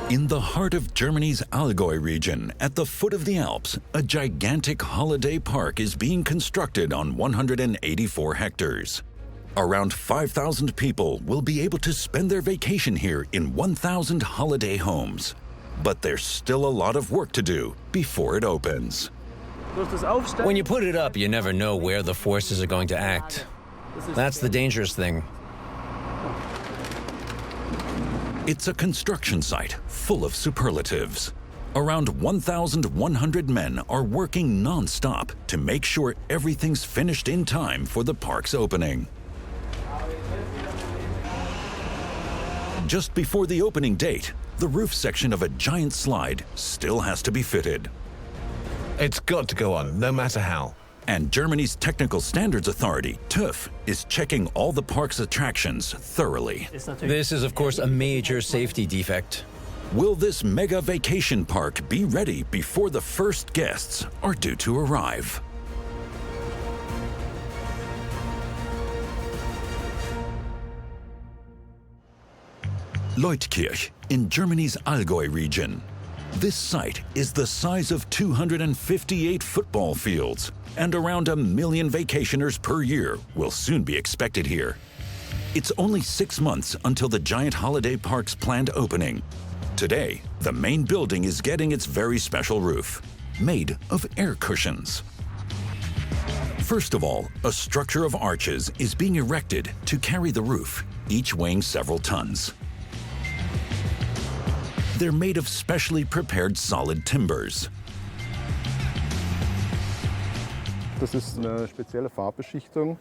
In the heart of Germany's Allgäu region, at the foot of the Alps, a gigantic holiday park is being constructed on 184 hectares. Around 5,000 people will be able to spend their vacation here in 1,000 holiday homes. But there's still a lot of work to do before it opens. When you put it up, you never know where the forces are going to act. That's the dangerous thing. It's a construction site full of superlatives. Around 1,100 men are working non-stop to make sure everything's finished in time for the park's opening. Just before the opening date, the roof section of a giant slide still has to be fitted. It's got to go on, no matter how. And Germany's Technical Standards Authority, TÜV, is checking all the park's attractions thoroughly. This is, of course, a major safety defect. Will this mega vacation park be ready before the first guests are due to arrive? Leutkirch in Germany's Allgäu region. This site is the size of 258 football fields, and around 1 million vacationers per year will soon be expected here. It's only 6 months until the giant holiday park's planned opening. Today, the main building is getting its very special roof, made of air cushions. First of all, a structure of arches is being erected to carry the roof, each weighing several tons. They're made of specially prepared solid timbers.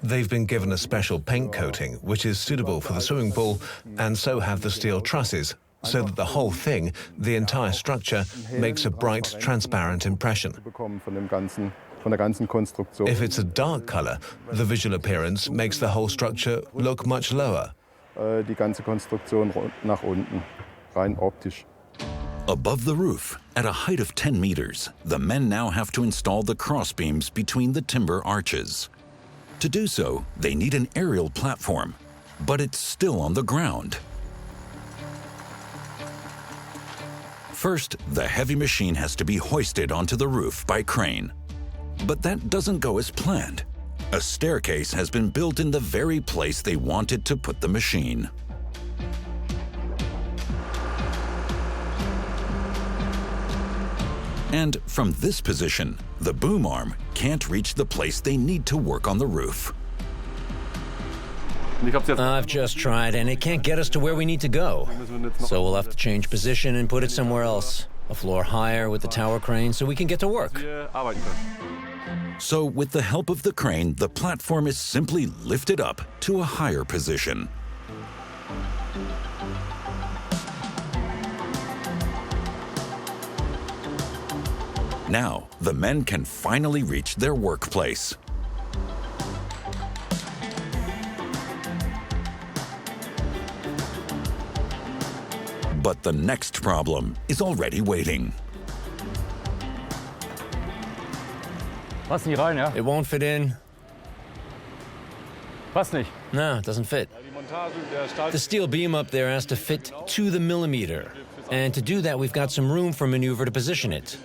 They've been given a special paint coating, which is suitable for the swimming pool, and so have the steel trusses, so that the whole thing, the entire structure, makes a bright, transparent impression. If it's a dark color, the visual appearance makes the whole structure look much lower. Above the roof, at a height of 10 meters, the men now have to install the crossbeams between the timber arches. To do so, they need an aerial platform, but it's still on the ground. First, the heavy machine has to be hoisted onto the roof by crane. But that doesn't go as planned. A staircase has been built in the very place they wanted to put the machine. And from this position, the boom arm can't reach the place they need to work on the roof. I've just tried, and it can't get us to where we need to go. So we'll have to change position and put it somewhere else. A floor higher with the tower crane so we can get to work. So with the help of the crane, the platform is simply lifted up to a higher position. Now, the men can finally reach their workplace. But the next problem is already waiting. It won't fit in. No, it doesn't fit. The steel beam up there has to fit to the millimeter. And to do that, we've got some room for maneuver to position it.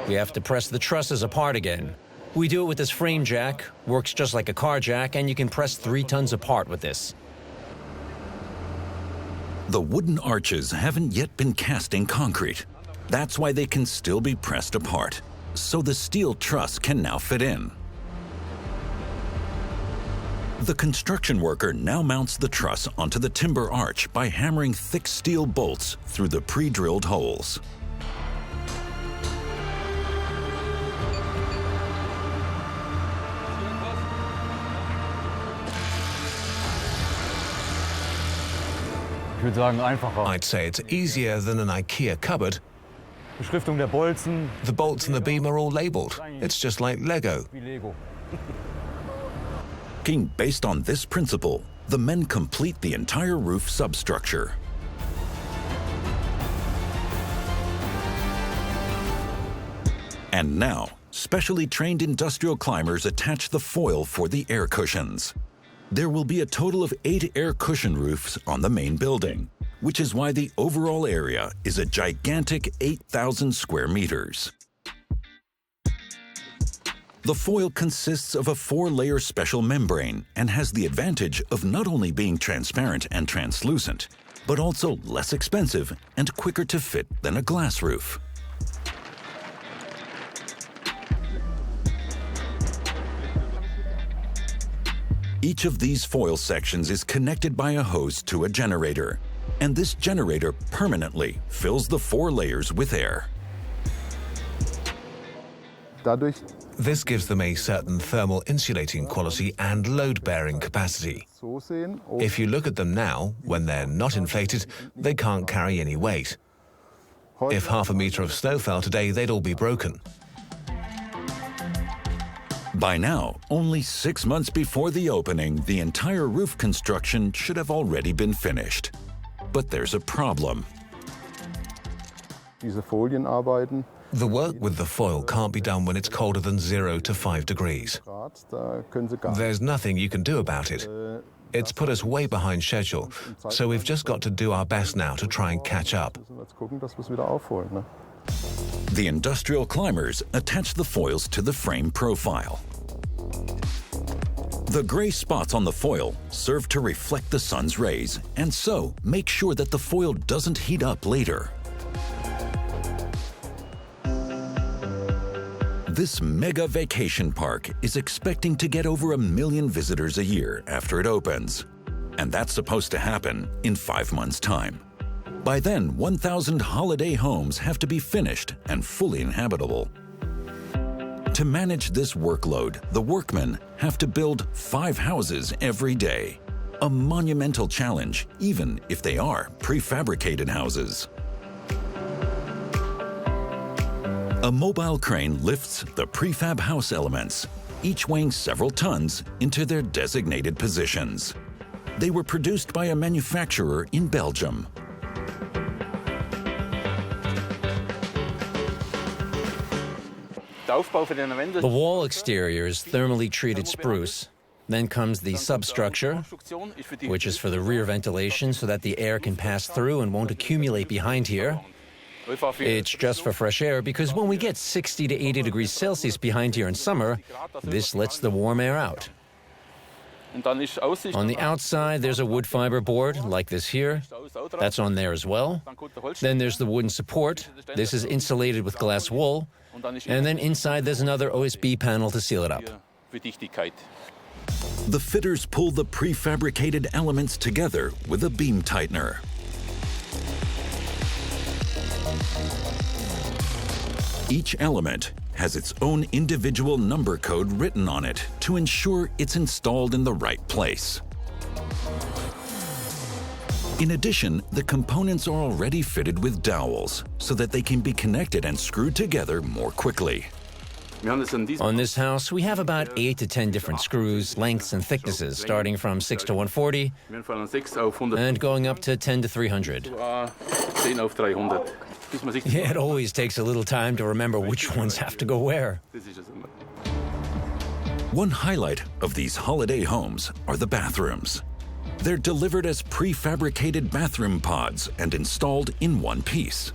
We have to press the trusses apart again. We do it with this frame jack, works just like a car jack, and you can press 3 tons apart with this. The wooden arches haven't yet been cast in concrete. That's why they can still be pressed apart, so the steel truss can now fit in. The construction worker now mounts the truss onto the timber arch by hammering thick steel bolts through the pre-drilled holes. I'd say it's easier than an IKEA cupboard. The bolts and the beam are all labeled. It's just like Lego. Based on this principle, the men complete the entire roof substructure. And now, specially trained industrial climbers attach the foil for the air cushions. There will be a total of 8 air cushion roofs on the main building. which is why the overall area is a gigantic 8,000 square meters. The foil consists of a 4-layer special membrane and has the advantage of not only being transparent and translucent, but also less expensive and quicker to fit than a glass roof. Each of these foil sections is connected by a hose to a generator, and this generator permanently fills the 4 layers with air. This gives them a certain thermal insulating quality and load-bearing capacity. If you look at them now, when they're not inflated, they can't carry any weight. If half a meter of snow fell today, they'd all be broken. By now, only 6 months before the opening, the entire roof construction should have already been finished. But there's a problem. The work with the foil can't be done when it's colder than 0 to 5 degrees. There's nothing you can do about it. It's put us way behind schedule, so we've just got to do our best now to try and catch up. The industrial climbers attach the foils to the frame profile. The gray spots on the foil serve to reflect the sun's rays and so make sure that the foil doesn't heat up later. This mega vacation park is expecting to get over 1 million visitors a year after it opens. And that's supposed to happen in 5 months' time. By then, 1,000 holiday homes have to be finished and fully inhabitable. To manage this workload, the workmen have to build 5 houses every day. A monumental challenge, even if they are prefabricated houses. A mobile crane lifts the prefab house elements, each weighing several tons, into their designated positions. They were produced by a manufacturer in Belgium. The wall exterior is thermally treated spruce. Then comes the substructure, which is for the rear ventilation so that the air can pass through and won't accumulate behind here. It's just for fresh air because when we get 60 to 80 degrees Celsius behind here in summer, this lets the warm air out. On the outside, there's a wood fiber board, like this here. That's on there as well. Then there's the wooden support. This is insulated with glass wool. And then inside, there's another OSB panel to seal it up. The fitters pull the prefabricated elements together with a beam tightener. Each element has its own individual number code written on it to ensure it's installed in the right place. In addition, the components are already fitted with dowels so that they can be connected and screwed together more quickly. On this house, we have about 8 to 10 different screws, lengths and thicknesses, starting from 6 to 140 and going up to 10 to 300. Yeah, it always takes a little time to remember which ones have to go where. One highlight of these holiday homes are the bathrooms. They're delivered as prefabricated bathroom pods and installed in one piece.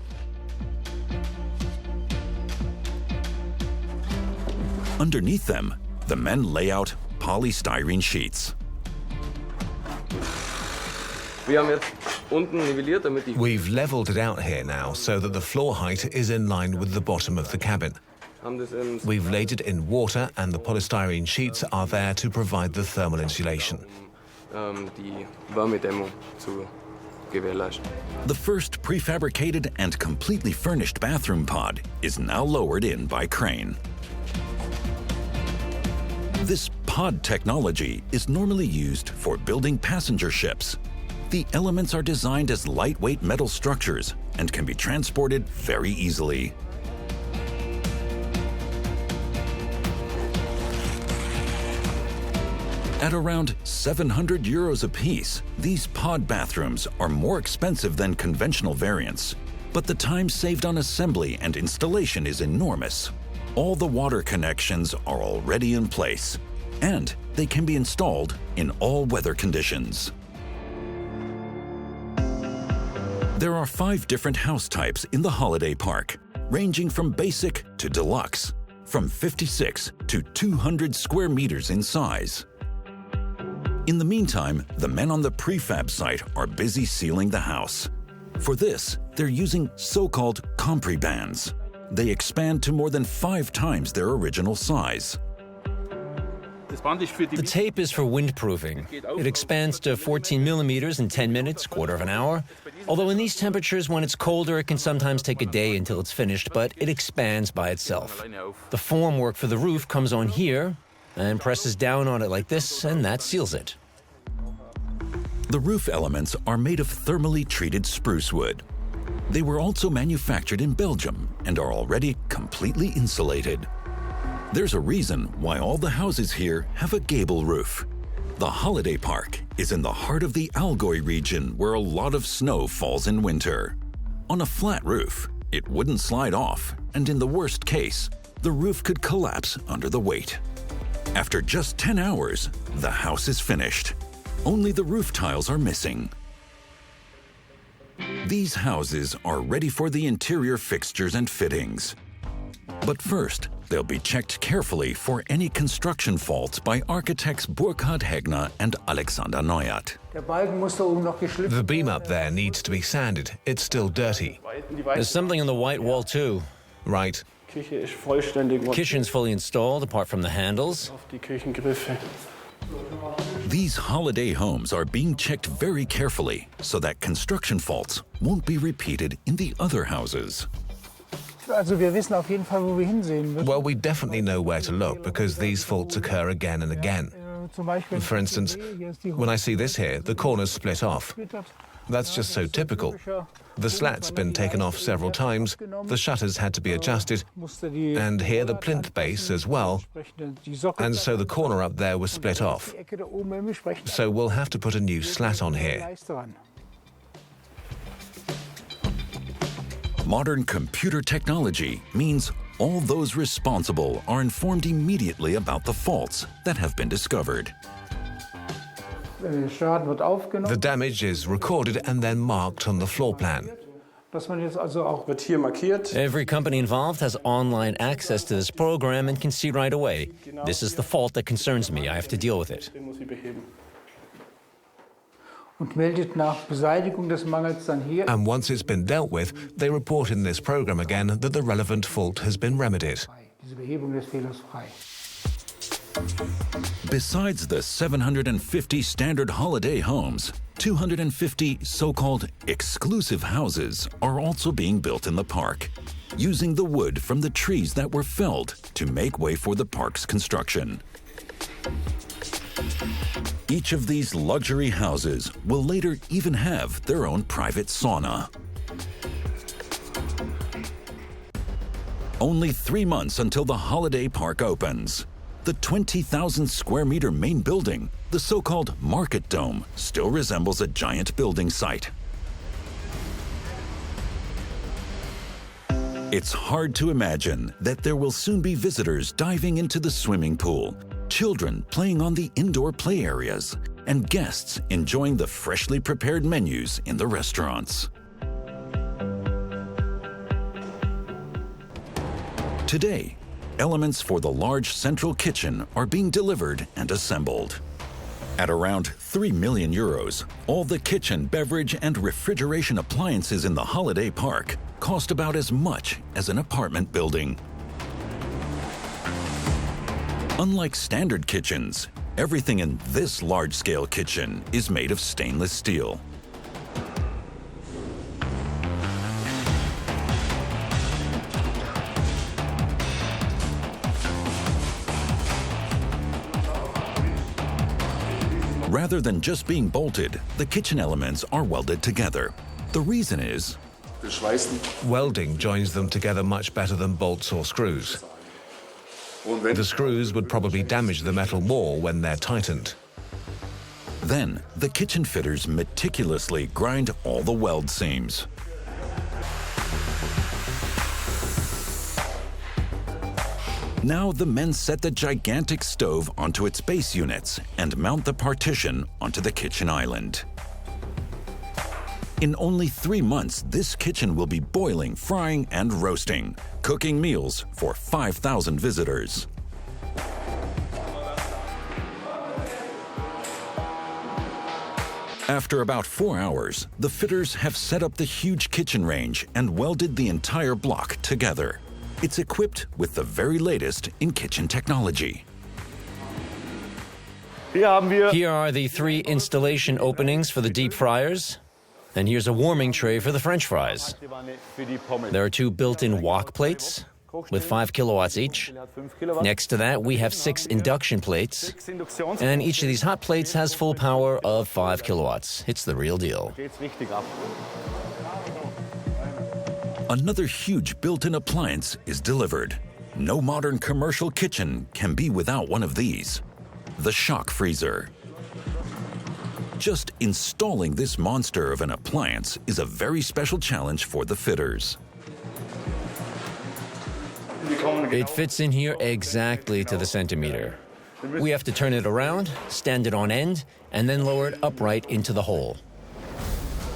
Underneath them, the men lay out polystyrene sheets. We've leveled it out here now so that the floor height is in line with the bottom of the cabin. We've laid it in water and the polystyrene sheets are there to provide the thermal insulation. The first prefabricated and completely furnished bathroom pod is now lowered in by crane. This pod technology is normally used for building passenger ships. The elements are designed as lightweight metal structures and can be transported very easily. At around 700 euros a piece, these pod bathrooms are more expensive than conventional variants, but the time saved on assembly and installation is enormous. All the water connections are already in place, and they can be installed in all weather conditions. There are 5 different house types in the holiday park, ranging from basic to deluxe, from 56 to 200 square meters in size. In the meantime, the men on the prefab site are busy sealing the house. For this, they're using so-called compre bands. They expand to more than 5 times their original size. The tape is for windproofing. It expands to 14 millimeters in 10 minutes, quarter of an hour. Although in these temperatures, when it's colder, it can sometimes take a day until it's finished, but it expands by itself. The formwork for the roof comes on here and presses down on it like this, and that seals it. The roof elements are made of thermally treated spruce wood. They were also manufactured in Belgium and are already completely insulated. There's a reason why all the houses here have a gable roof. The holiday park is in the heart of the Allgäu region where a lot of snow falls in winter. On a flat roof, it wouldn't slide off, and in the worst case, the roof could collapse under the weight. After just 10 hours, the house is finished. Only the roof tiles are missing. These houses are ready for the interior fixtures and fittings. But first, they'll be checked carefully for any construction faults by architects Burkhard Hegner and Alexander Neuert. The beam up there needs to be sanded. It's still dirty. There's something on the white wall too. Right. Kitchen's fully installed, apart from the handles. These holiday homes are being checked very carefully so that construction faults won't be repeated in the other houses. Well, we definitely know where to look because these faults occur again and again. For instance, when I see this here, the corner's split off. That's just so typical. The slat's been taken off several times, the shutters had to be adjusted, and here the plinth base as well, and so the corner up there was split off. So we'll have to put a new slat on here. Modern computer technology means all those responsible are informed immediately about the faults that have been discovered. The damage is recorded and then marked on the floor plan. Every company involved has online access to this program and can see right away. This is the fault that concerns me. I have to deal with it. And once it's been dealt with, they report in this program again that the relevant fault has been remedied. Besides the 750 standard holiday homes, 250 so-called exclusive houses are also being built in the park, using the wood from the trees that were felled to make way for the park's construction. Each of these luxury houses will later even have their own private sauna. Only 3 months until the holiday park opens. The 20,000 square meter main building, the so-called Market Dome, still resembles a giant building site. It's hard to imagine that there will soon be visitors diving into the swimming pool, children playing on the indoor play areas, and guests enjoying the freshly prepared menus in the restaurants. Today, elements for the large central kitchen are being delivered and assembled. At around 3 million euros, all the kitchen, beverage, and refrigeration appliances in the holiday park cost about as much as an apartment building. Unlike standard kitchens, everything in this large-scale kitchen is made of stainless steel. Rather than just being bolted, the kitchen elements are welded together. The reason is welding joins them together much better than bolts or screws. The screws would probably damage the metal more when they're tightened. Then, the kitchen fitters meticulously grind all the weld seams. Now the men set the gigantic stove onto its base units and mount the partition onto the kitchen island. In only 3 months, this kitchen will be boiling, frying, and roasting, cooking meals for 5,000 visitors. After about 4 hours, the fitters have set up the huge kitchen range and welded the entire block together. It's equipped with the very latest in kitchen technology. Here are the 3 installation openings for the deep fryers. And here's a warming tray for the French fries. There are 2 built-in wok plates with 5 kilowatts each. Next to that, we have 6 induction plates. And each of these hot plates has full power of 5 kilowatts. It's the real deal. Another huge built-in appliance is delivered. No modern commercial kitchen can be without one of these. The shock freezer. Just installing this monster of an appliance is a very special challenge for the fitters. It fits in here exactly to the centimeter. We have to turn it around, stand it on end, and then lower it upright into the hole.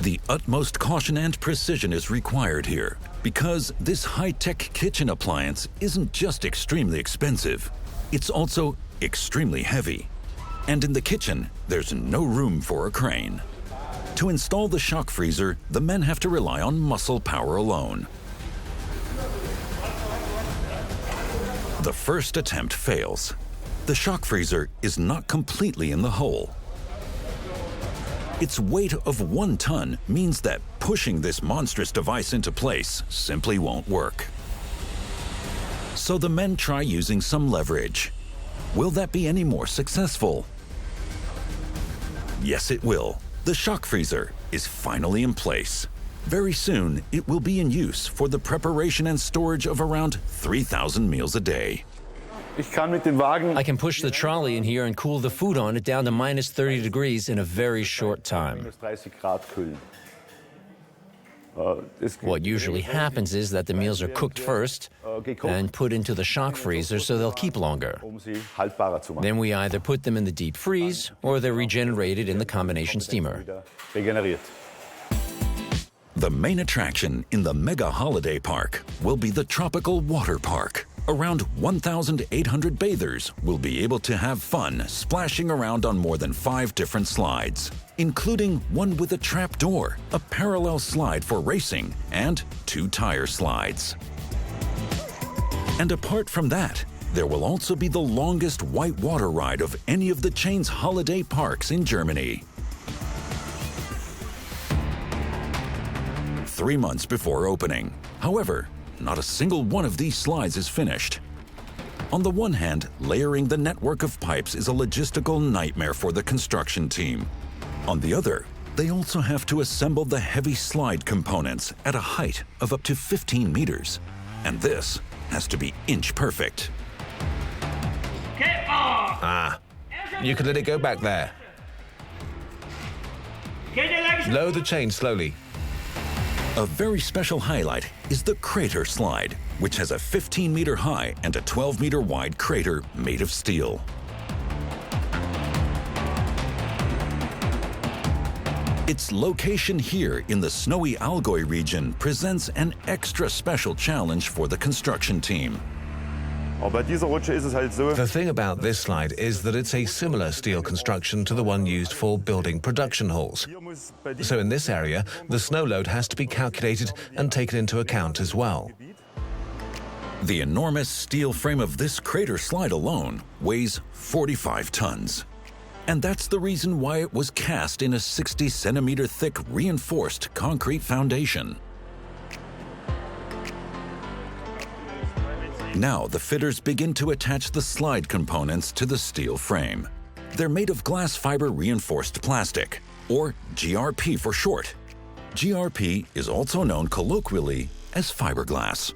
The utmost caution and precision is required here because this high-tech kitchen appliance isn't just extremely expensive, it's also extremely heavy. And in the kitchen, there's no room for a crane. To install the shock freezer, the men have to rely on muscle power alone. The first attempt fails. The shock freezer is not completely in the hole. Its weight of 1 ton means that pushing this monstrous device into place simply won't work. So the men try using some leverage. Will that be any more successful? Yes, it will. The shock freezer is finally in place. Very soon, it will be in use for the preparation and storage of around 3,000 meals a day. I can push the trolley in here and cool the food on it down to minus 30 degrees in a very short time. What usually happens is that the meals are cooked first and put into the shock freezer so they'll keep longer. Then we either put them in the deep freeze or they're regenerated in the combination steamer. The main attraction in the mega holiday park will be the tropical water park. Around 1,800 bathers will be able to have fun splashing around on more than 5 different slides, including one with a trap door, a parallel slide for racing, and 2 tire slides. And apart from that, there will also be the longest white water ride of any of the chain's holiday parks in Germany. 3 months before opening. However, not a single one of these slides is finished. On the one hand, layering the network of pipes is a logistical nightmare for the construction team. On the other, they also have to assemble the heavy slide components at a height of up to 15 meters. And this has to be inch perfect. You can let it go back there. Lower the chain slowly. A very special highlight is the crater slide, which has a 15-meter high and a 12-meter wide crater made of steel. Its location here in the snowy Allgäu region presents an extra special challenge for the construction team. The thing about this slide is that it's a similar steel construction to the one used for building production halls. So in this area, the snow load has to be calculated and taken into account as well. The enormous steel frame of this crater slide alone weighs 45 tons. And that's the reason why it was cast in a 60-centimeter thick reinforced concrete foundation. Now the fitters begin to attach the slide components to the steel frame. They're made of glass fiber reinforced plastic, or GRP for short. GRP is also known colloquially as fiberglass.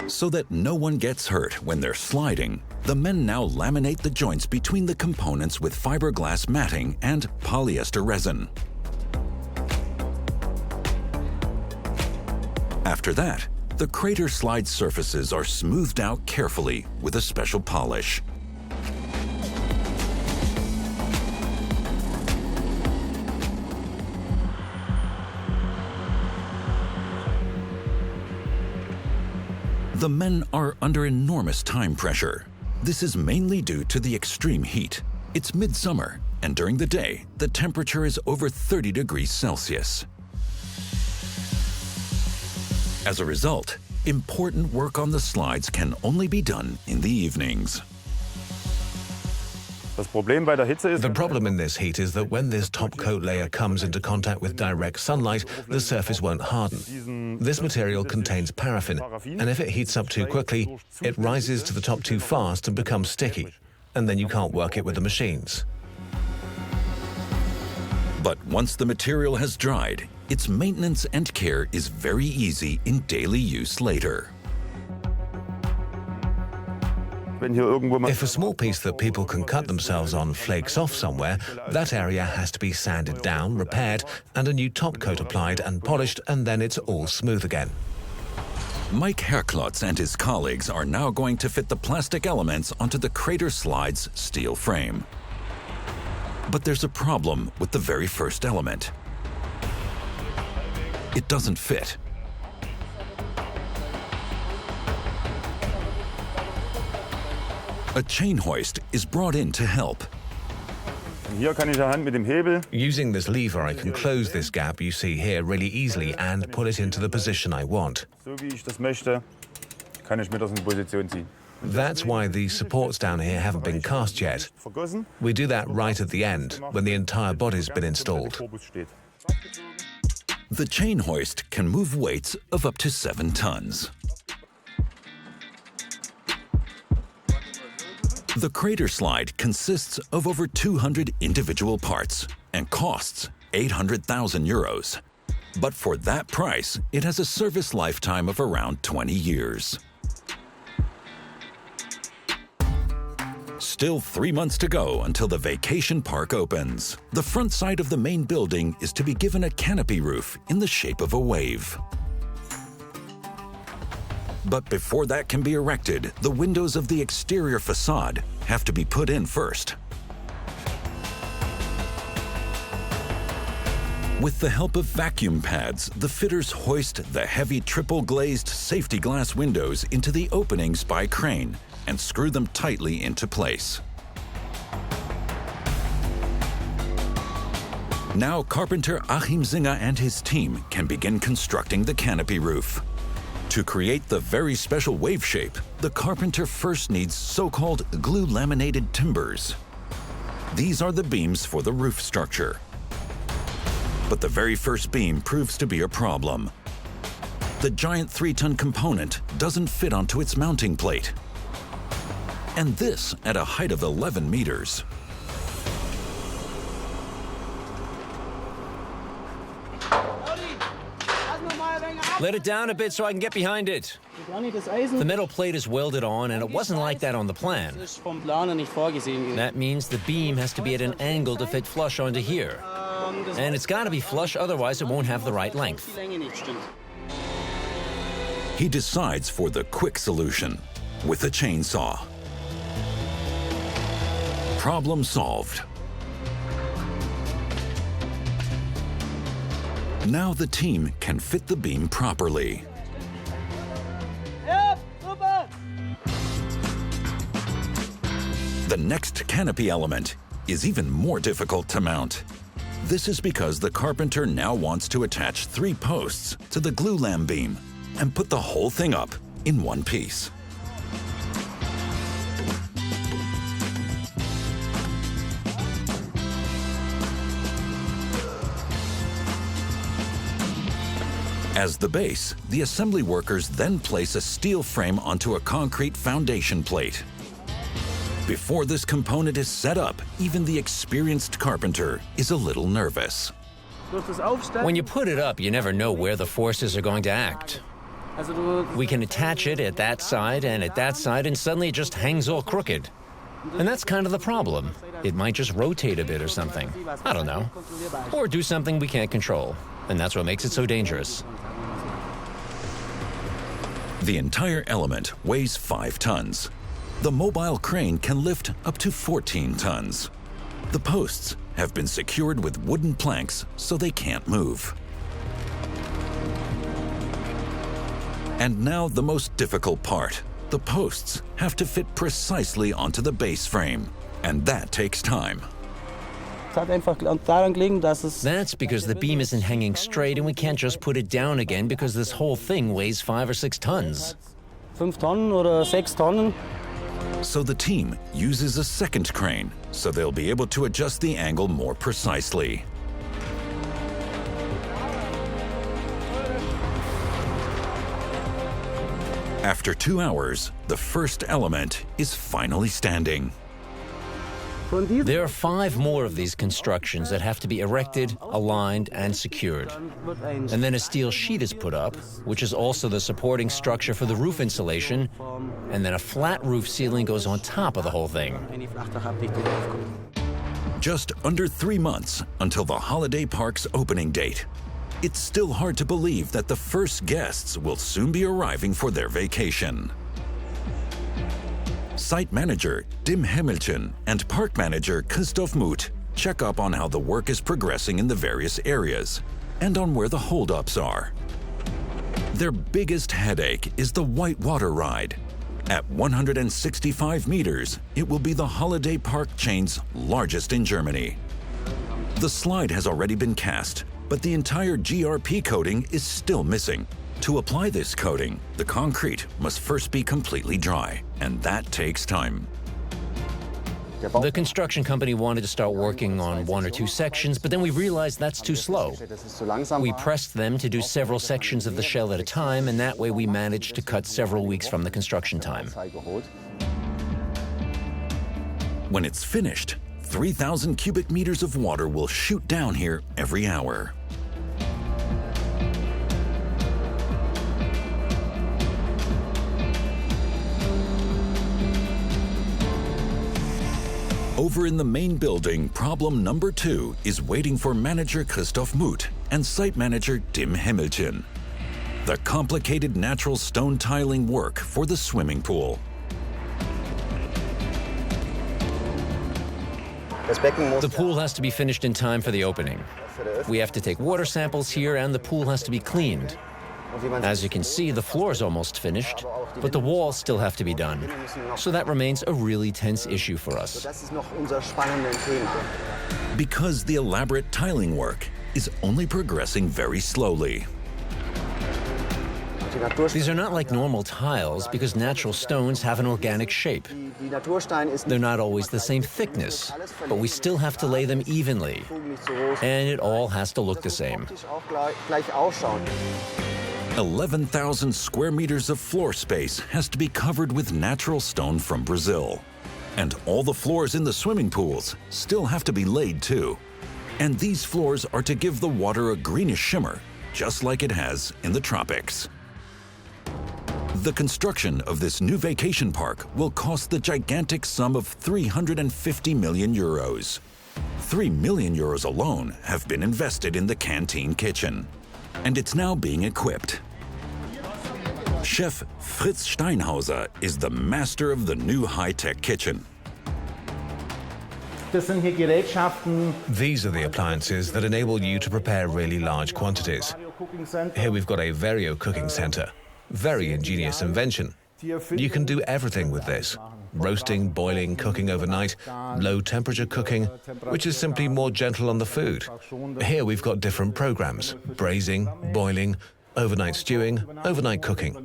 So that no one gets hurt when they're sliding, the men now laminate the joints between the components with fiberglass matting and polyester resin. After that, the crater slide surfaces are smoothed out carefully with a special polish. The men are under enormous time pressure. This is mainly due to the extreme heat. It's midsummer, and during the day, the temperature is over 30 degrees Celsius. As a result, important work on the slides can only be done in the evenings. The problem in this heat is that when this top coat layer comes into contact with direct sunlight, the surface won't harden. This material contains paraffin, and if it heats up too quickly, it rises to the top too fast and becomes sticky, and then you can't work it with the machines. But once the material has dried, its maintenance and care is very easy in daily use later. If a small piece that people can cut themselves on flakes off somewhere, that area has to be sanded down, repaired, and a new top coat applied and polished, and then it's all smooth again. Mike Herklotz and his colleagues are now going to fit the plastic elements onto the crater slide's steel frame. But there's a problem with the very first element. It doesn't fit. A chain hoist is brought in to help. Using this lever, I can close this gap you see here really easily and put it into the position I want. That's why these supports down here haven't been cast yet. We do that right at the end, when the entire body's been installed. The chain hoist can move weights of up to 7 tons. The crater slide consists of over 200 individual parts and costs 800,000 euros. But for that price, it has a service lifetime of around 20 years. Still 3 months to go until the vacation park opens. The front side of the main building is to be given a canopy roof in the shape of a wave. But before that can be erected, the windows of the exterior facade have to be put in first. With the help of vacuum pads, the fitters hoist the heavy triple-glazed safety glass windows into the openings by crane and screw them tightly into place. Now carpenter Achim Singer and his team can begin constructing the canopy roof. To create the very special wave shape, the carpenter first needs so-called glue-laminated timbers. These are the beams for the roof structure. But the very first beam proves to be a problem. The giant 3-ton component doesn't fit onto its mounting plate. And this at a height of 11 meters. Let it down a bit so I can get behind it. The metal plate is welded on, and it wasn't like that on the plan. That means the beam has to be at an angle to fit flush onto here. And it's got to be flush, otherwise it won't have the right length. He decides for the quick solution with a chainsaw. Problem solved. Now the team can fit the beam properly. The next canopy element is even more difficult to mount. This is because the carpenter now wants to attach 3 posts to the glue lam beam and put the whole thing up in one piece. As the base, the assembly workers then place a steel frame onto a concrete foundation plate. Before this component is set up, even the experienced carpenter is a little nervous. When you put it up, you never know where the forces are going to act. We can attach it at that side and at that side, and suddenly it just hangs all crooked. And that's kind of the problem. It might just rotate a bit or something. I don't know. Or do something we can't control. And that's what makes it so dangerous. The entire element weighs 5 tons. The mobile crane can lift up to 14 tons. The posts have been secured with wooden planks so they can't move. And now the most difficult part. The posts have to fit precisely onto the base frame, and that takes time. That's because the beam isn't hanging straight and we can't just put it down again because this whole thing weighs 5 or 6 tons. 5 Tonnen oder 6 Tonnen. So the team uses a second crane, so they'll be able to adjust the angle more precisely. After 2 hours, the first element is finally standing. There are 5 more of these constructions that have to be erected, aligned, and secured. And then a steel sheet is put up, which is also the supporting structure for the roof insulation, and then a flat roof ceiling goes on top of the whole thing. Just under 3 months until the holiday park's opening date. It's still hard to believe that the first guests will soon be arriving for their vacation. Site manager Dim Hemmelchen and park manager Christoph Muth check up on how the work is progressing in the various areas and on where the holdups are. Their biggest headache is the whitewater ride. At 165 meters, it will be the holiday park chain's largest in Germany. The slide has already been cast, but the entire GRP coating is still missing. To apply this coating, the concrete must first be completely dry, and that takes time. The construction company wanted to start working on 1 or 2 sections, but then we realized that's too slow. We pressed them to do several sections of the shell at a time, and that way we managed to cut several weeks from the construction time. When it's finished, 3,000 cubic meters of water will shoot down here every hour. Over in the main building, problem number 2 is waiting for manager Christoph Muth and site manager Dim Hemmelchen. The complicated natural stone tiling work for the swimming pool. The pool has to be finished in time for the opening. We have to take water samples here and the pool has to be cleaned. As you can see, the floor is almost finished, but the walls still have to be done. So that remains a really tense issue for us. Because the elaborate tiling work is only progressing very slowly. These are not like normal tiles because natural stones have an organic shape. They're not always the same thickness, but we still have to lay them evenly. And it all has to look the same. 11,000 square meters of floor space has to be covered with natural stone from Brazil. And all the floors in the swimming pools still have to be laid too. And these floors are to give the water a greenish shimmer, just like it has in the tropics. The construction of this new vacation park will cost the gigantic sum of 350 million euros. 3 million euros alone have been invested in the canteen kitchen. And it's now being equipped. Chef Fritz Steinhauser is the master of the new high-tech kitchen. These are the appliances that enable you to prepare really large quantities. Here we've got a Vario cooking center. Very ingenious invention. You can do everything with this. Roasting, boiling, cooking overnight, low temperature cooking, which is simply more gentle on the food. Here we've got different programs: braising, boiling, overnight stewing, overnight cooking.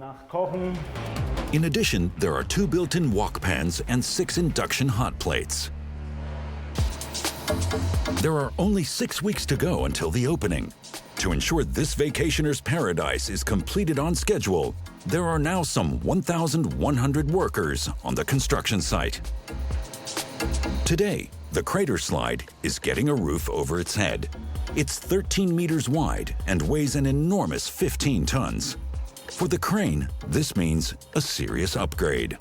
In addition, there are 2 built-in wok pans and 6 induction hot plates. There are only 6 weeks to go until the opening. To ensure this vacationer's paradise is completed on schedule, there are now some 1,100 workers on the construction site. Today, the crater slide is getting a roof over its head. It's 13 meters wide and weighs an enormous 15 tons. For the crane, this means a serious upgrade.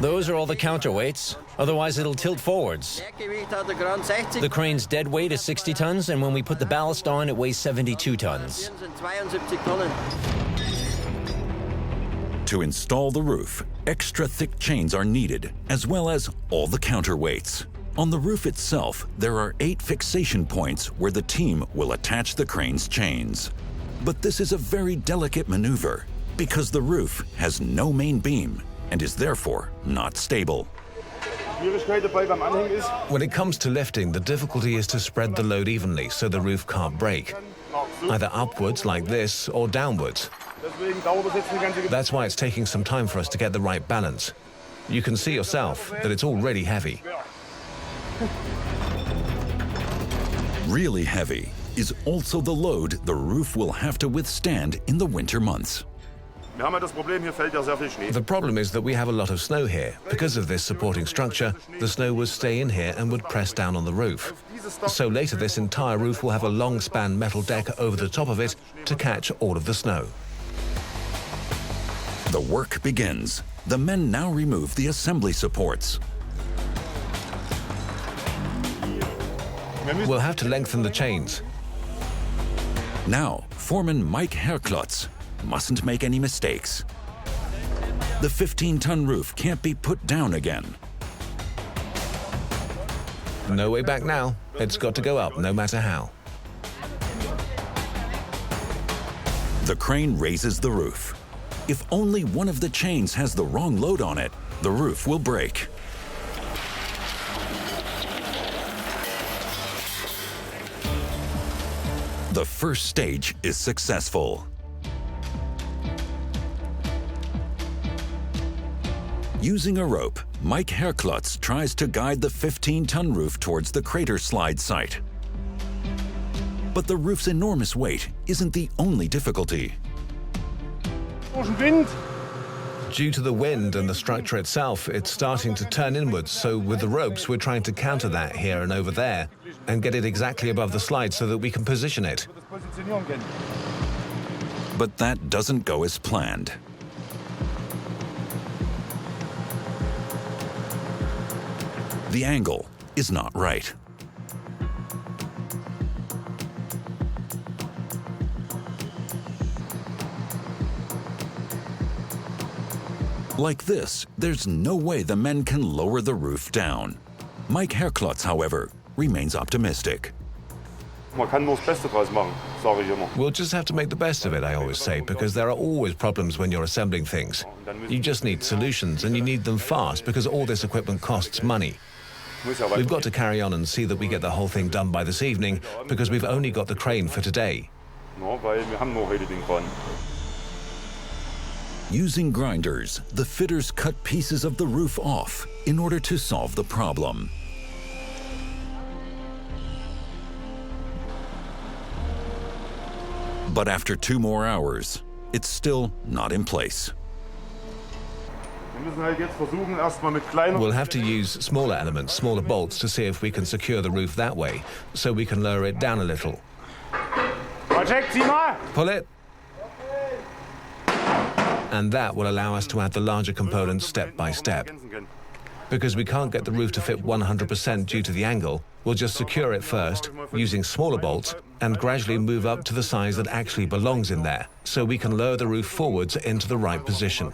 Those are all the counterweights, otherwise it'll tilt forwards. The crane's dead weight is 60 tons, and when we put the ballast on, it weighs 72 tons. To install the roof, extra thick chains are needed, as well as all the counterweights. On the roof itself, there are 8 fixation points where the team will attach the crane's chains. But this is a very delicate maneuver because the roof has no main beam and is therefore not stable. When it comes to lifting, the difficulty is to spread the load evenly so the roof can't break, either upwards like this or downwards. That's why it's taking some time for us to get the right balance. You can see yourself that it's already heavy. Really heavy is also the load the roof will have to withstand in the winter months. The problem is that we have a lot of snow here. Because of this supporting structure, the snow would stay in here and would press down on the roof. So later this entire roof will have a long span metal deck over the top of it to catch all of the snow. The work begins. The men now remove the assembly supports. We'll have to lengthen the chains. Now, foreman Mike Herklotz mustn't make any mistakes. The 15-ton roof can't be put down again. No way back now. It's got to go up no matter how. The crane raises the roof. If only one of the chains has the wrong load on it, the roof will break. The first stage is successful. Using a rope, Mike Herklotz tries to guide the 15-ton roof towards the crater slide site. But the roof's enormous weight isn't the only difficulty. Due to the wind and the structure itself, it's starting to turn inwards, so with the ropes we're trying to counter that here and over there and get it exactly above the slide so that we can position it. But that doesn't go as planned. The angle is not right. Like this, there's no way the men can lower the roof down. Mike Herklotz, however, remains optimistic. We'll just have to make the best of it, I always say, because there are always problems when you're assembling things. You just need solutions, and you need them fast because all this equipment costs money. We've got to carry on and see that we get the whole thing done by this evening because we've only got the crane for today. Using grinders, the fitters cut pieces of the roof off in order to solve the problem. But after 2 more hours, it's still not in place. We'll have to use smaller elements, smaller bolts, to see if we can secure the roof that way, so we can lower it down a little. Pull it. And that will allow us to add the larger components step by step. Because we can't get the roof to fit 100% due to the angle, we'll just secure it first, using smaller bolts, and gradually move up to the size that actually belongs in there, so we can lower the roof forwards into the right position.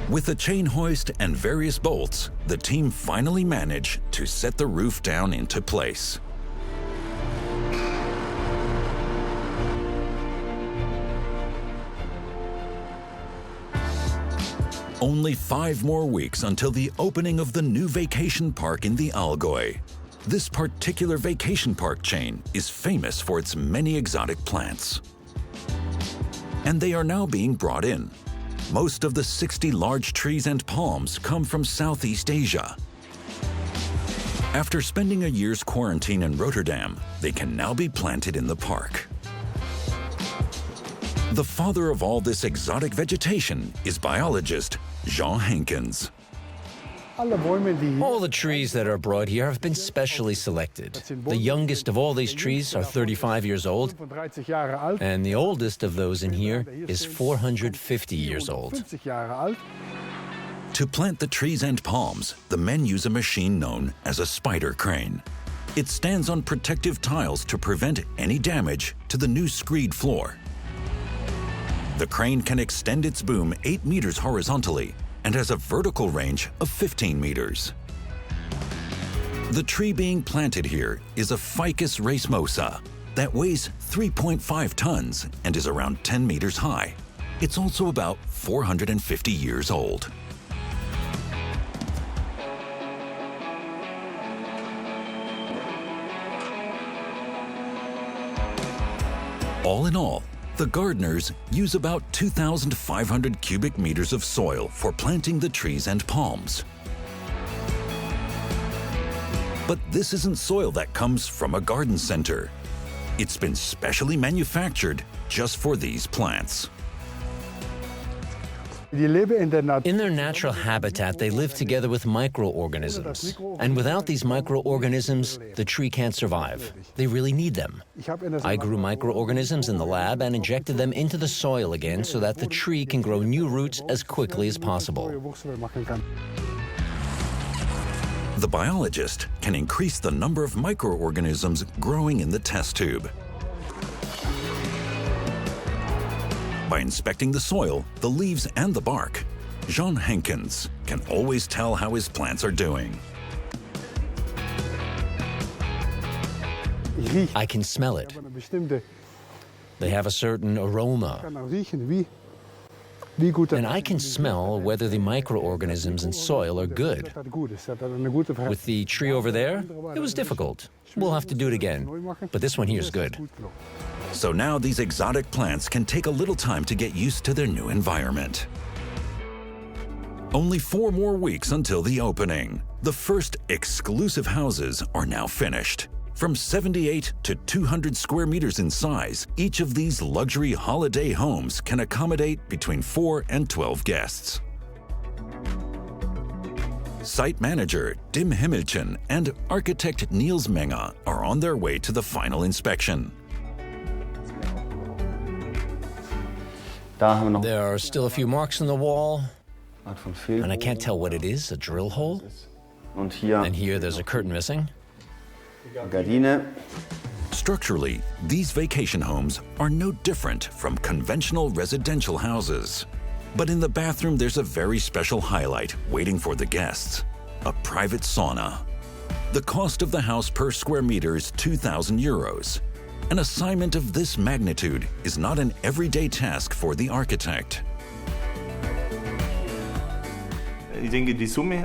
With a chain hoist and various bolts, the team finally managed to set the roof down into place. Only 5 more weeks until the opening of the new vacation park in the Allgäu. This particular vacation park chain is famous for its many exotic plants. And they are now being brought in. Most of the 60 large trees and palms come from Southeast Asia. After spending a year's quarantine in Rotterdam, they can now be planted in the park. The father of all this exotic vegetation is biologist Jean Henkens. All the trees that are brought here have been specially selected. The youngest of all these trees are 35 years old, and the oldest of those in here is 450 years old. To plant the trees and palms, the men use a machine known as a spider crane. It stands on protective tiles to prevent any damage to the new screed floor. The crane can extend its boom 8 meters horizontally and has a vertical range of 15 meters. The tree being planted here is a Ficus racemosa, that weighs 3.5 tons and is around 10 meters high. It's also about 450 years old. All in all, the gardeners use about 2,500 cubic meters of soil for planting the trees and palms. But this isn't soil that comes from a garden center. It's been specially manufactured just for these plants. In their natural habitat, they live together with microorganisms. And without these microorganisms, the tree can't survive. They really need them. I grew microorganisms in the lab and injected them into the soil again so that the tree can grow new roots as quickly as possible. The biologist can increase the number of microorganisms growing in the test tube. By inspecting the soil, the leaves and the bark, Jean Henkens can always tell how his plants are doing. I can smell it. They have a certain aroma. And I can smell whether the microorganisms in soil are good. With the tree over there, it was difficult. We'll have to do it again. But this one here is good. So now these exotic plants can take a little time to get used to their new environment. Only 4 more weeks until the opening. The first exclusive houses are now finished. From 78 to 200 square meters in size, each of these luxury holiday homes can accommodate between 4 and 12 guests. Site manager Dim Himmelchen and architect Niels Menger are on their way to the final inspection. There are still a few marks in the wall, and I can't tell what it is, a drill hole. And here there's a curtain missing. Structurally, these vacation homes are no different from conventional residential houses. But in the bathroom, there's a very special highlight waiting for the guests: a private sauna. The cost of the house per square meter is 2,000 euros. An assignment of this magnitude is not an everyday task for the architect.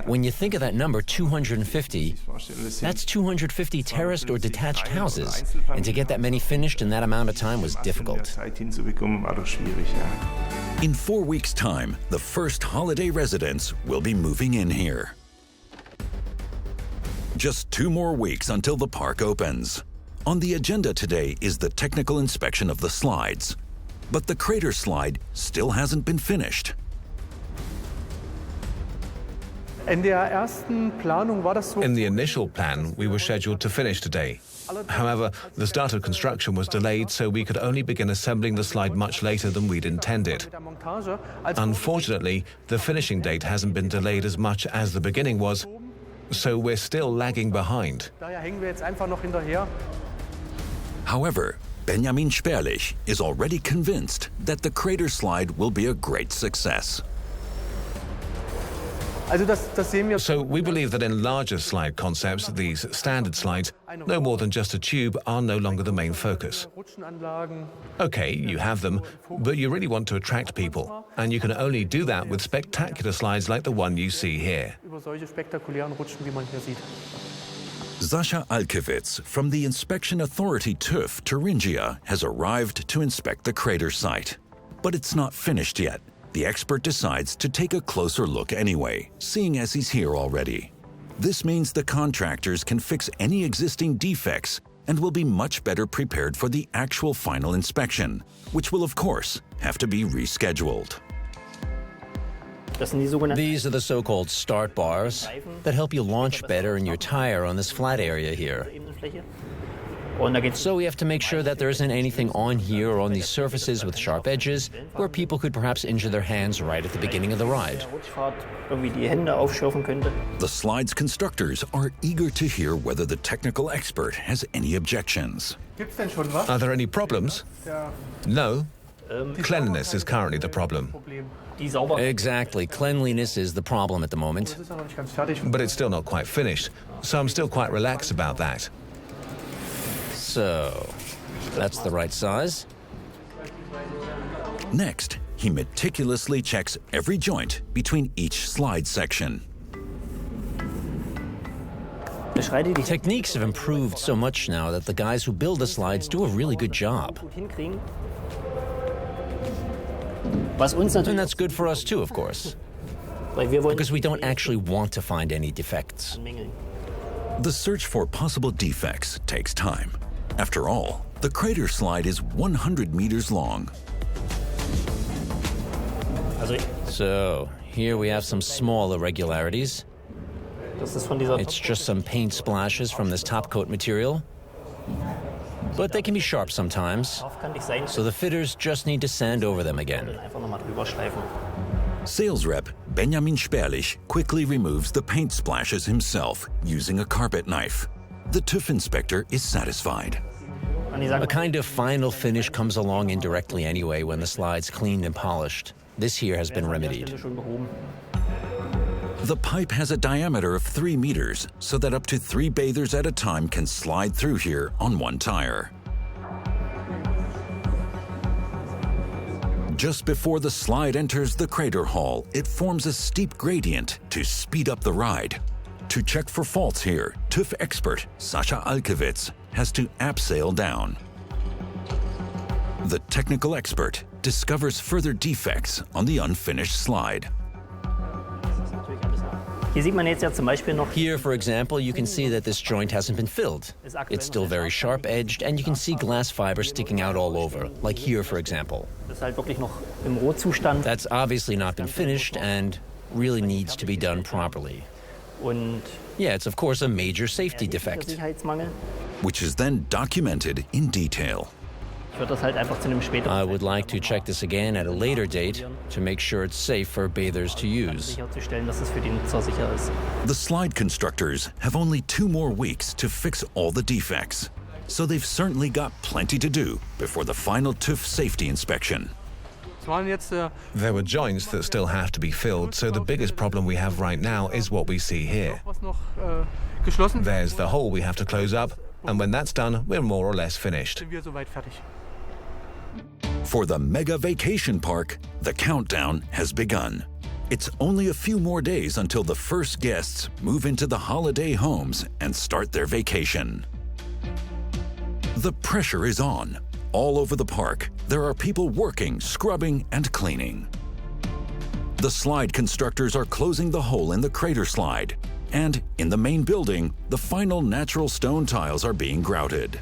When you think of that number, 250, that's 250 terraced or detached houses. And to get that many finished in that amount of time was difficult. In 4 weeks' time, the first holiday residents will be moving in here. Just 2 more weeks until the park opens. On the agenda today is the technical inspection of the slides. But the crater slide still hasn't been finished. In the initial plan, we were scheduled to finish today. However, the start of construction was delayed, so we could only begin assembling the slide much later than we'd intended. Unfortunately, the finishing date hasn't been delayed as much as the beginning was, so we're still lagging behind. However, Benjamin Sperlich is already convinced that the crater slide will be a great success. So we believe that in larger slide concepts, these standard slides, no more than just a tube, are no longer the main focus. Okay, you have them, but you really want to attract people, and you can only do that with spectacular slides like the one you see here. Sascha Alkiewicz from the inspection authority TÜV Thuringia has arrived to inspect the crater site. But it's not finished yet. The expert decides to take a closer look anyway, seeing as he's here already. This means the contractors can fix any existing defects and will be much better prepared for the actual final inspection, which will of course have to be rescheduled. These are the so-called start bars that help you launch better in your tire on this flat area here. So we have to make sure that there isn't anything on here or on these surfaces with sharp edges where people could perhaps injure their hands right at the beginning of the ride. The slide's constructors are eager to hear whether the technical expert has any objections. Are there any problems? No. Cleanliness is currently the problem. Exactly. Cleanliness is the problem at the moment. But it's still not quite finished, so I'm still quite relaxed about that. So, That's the right size. Next, he meticulously checks every joint between each slide section. Techniques have improved so much now that the guys who build the slides do a really good job. And that's good for us too, of course, because we don't actually want to find any defects. The search for possible defects takes time. After all, the crater slide is 100 meters long. So, here we have some small irregularities. It's just some paint splashes from this top coat material. But they can be sharp sometimes, so the fitters just need to sand over them again. Sales rep Benjamin Sperlich quickly removes the paint splashes himself using a carpet knife. The TÜV inspector is satisfied. A kind of final finish comes along indirectly anyway when the slide's cleaned and polished. This here has been remedied. The pipe has a diameter of 3 meters, so that up to 3 bathers at a time can slide through here on one tire. Just before the slide enters the crater hall, it forms a steep gradient to speed up the ride. To check for faults here, TÜV expert Sascha Alkewitz has to abseil down. The technical expert discovers further defects on the unfinished slide. Here, for example, you can see that this joint hasn't been filled. It's still very sharp-edged, and you can see glass fiber sticking out all over, like here, for example. That's obviously not been finished and really needs to be done properly. Yeah, it's of course a major safety defect, which is then documented in detail. I would like to check this again at a later date to make sure it's safe for bathers to use. The slide constructors have only 2 more weeks to fix all the defects, so they've certainly got plenty to do before the final TÜV safety inspection. There were joints that still have to be filled, so the biggest problem we have right now is what we see here. There's the hole we have to close up, and when that's done, we're more or less finished. For the mega vacation park, the countdown has begun. It's only a few more days until the first guests move into the holiday homes and start their vacation. The pressure is on. All over the park, there are people working, scrubbing, and cleaning. The slide constructors are closing the hole in the crater slide, and in the main building, the final natural stone tiles are being grouted.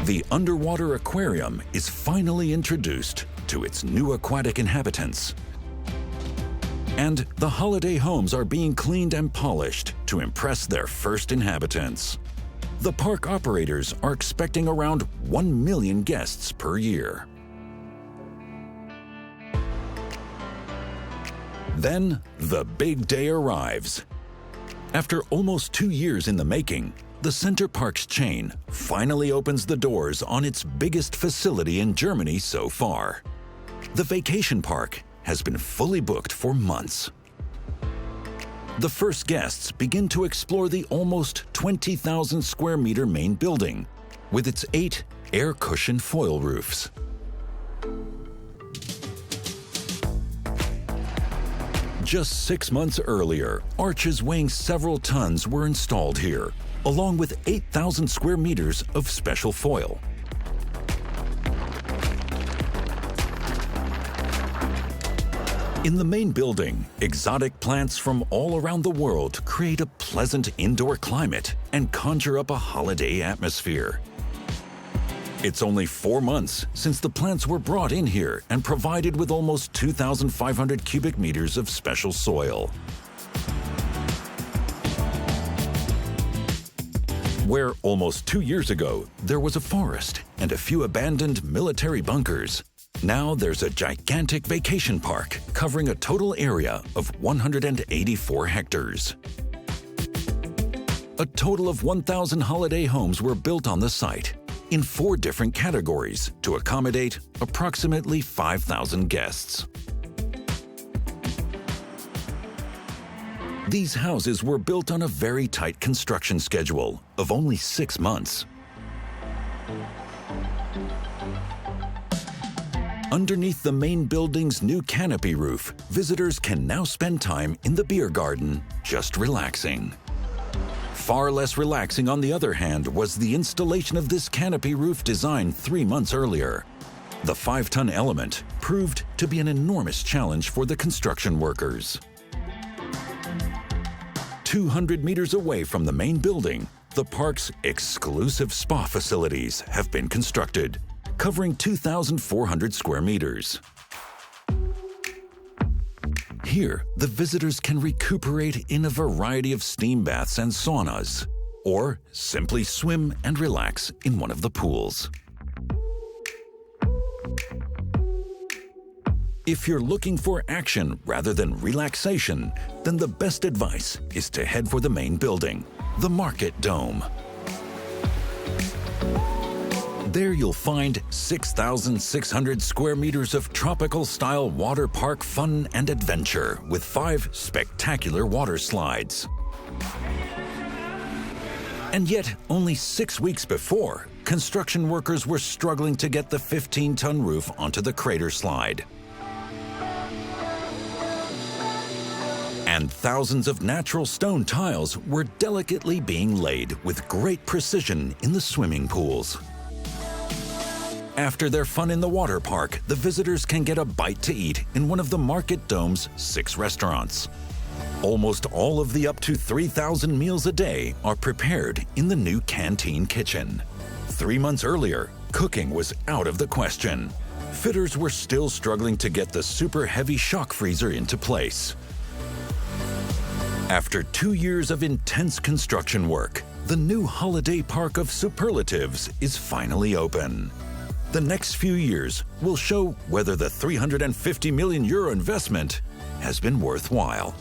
The underwater aquarium is finally introduced to its new aquatic inhabitants. And the holiday homes are being cleaned and polished to impress their first inhabitants. The park operators are expecting around 1 million guests per year. Then, the big day arrives. After almost 2 years in the making, the Center Parcs chain finally opens the doors on its biggest facility in Germany so far. The vacation park has been fully booked for months. The first guests begin to explore the almost 20,000 square meter main building with its 8 air-cushioned foil roofs. Just 6 months earlier, arches weighing several tons were installed here, along with 8,000 square meters of special foil. In the main building, exotic plants from all around the world create a pleasant indoor climate and conjure up a holiday atmosphere. It's only 4 months since the plants were brought in here and provided with almost 2,500 cubic meters of special soil. Where almost 2 years ago there was a forest and a few abandoned military bunkers, now there's a gigantic vacation park covering a total area of 184 hectares. A total of 1,000 holiday homes were built on the site in 4 different categories to accommodate approximately 5,000 guests. These houses were built on a very tight construction schedule of only 6 months. Underneath the main building's new canopy roof, visitors can now spend time in the beer garden, just relaxing. Far less relaxing, on the other hand, was the installation of this canopy roof design 3 months earlier. The 5-ton element proved to be an enormous challenge for the construction workers. 200 meters away from the main building, the park's exclusive spa facilities have been constructed, covering 2,400 square meters. Here, the visitors can recuperate in a variety of steam baths and saunas, or simply swim and relax in one of the pools. If you're looking for action rather than relaxation, then the best advice is to head for the main building, the Market Dome. There you'll find 6,600 square meters of tropical-style water park fun and adventure with 5 spectacular water slides. And yet, only 6 weeks before, construction workers were struggling to get the 15-ton roof onto the crater slide. And thousands of natural stone tiles were delicately being laid with great precision in the swimming pools. After their fun in the water park, the visitors can get a bite to eat in one of the Market Dome's 6 restaurants. Almost all of the up to 3,000 meals a day are prepared in the new canteen kitchen. 3 months earlier, cooking was out of the question. Fitters were still struggling to get the super heavy shock freezer into place. After 2 years of intense construction work, the new holiday park of superlatives is finally open. The next few years will show whether the €350 million investment has been worthwhile.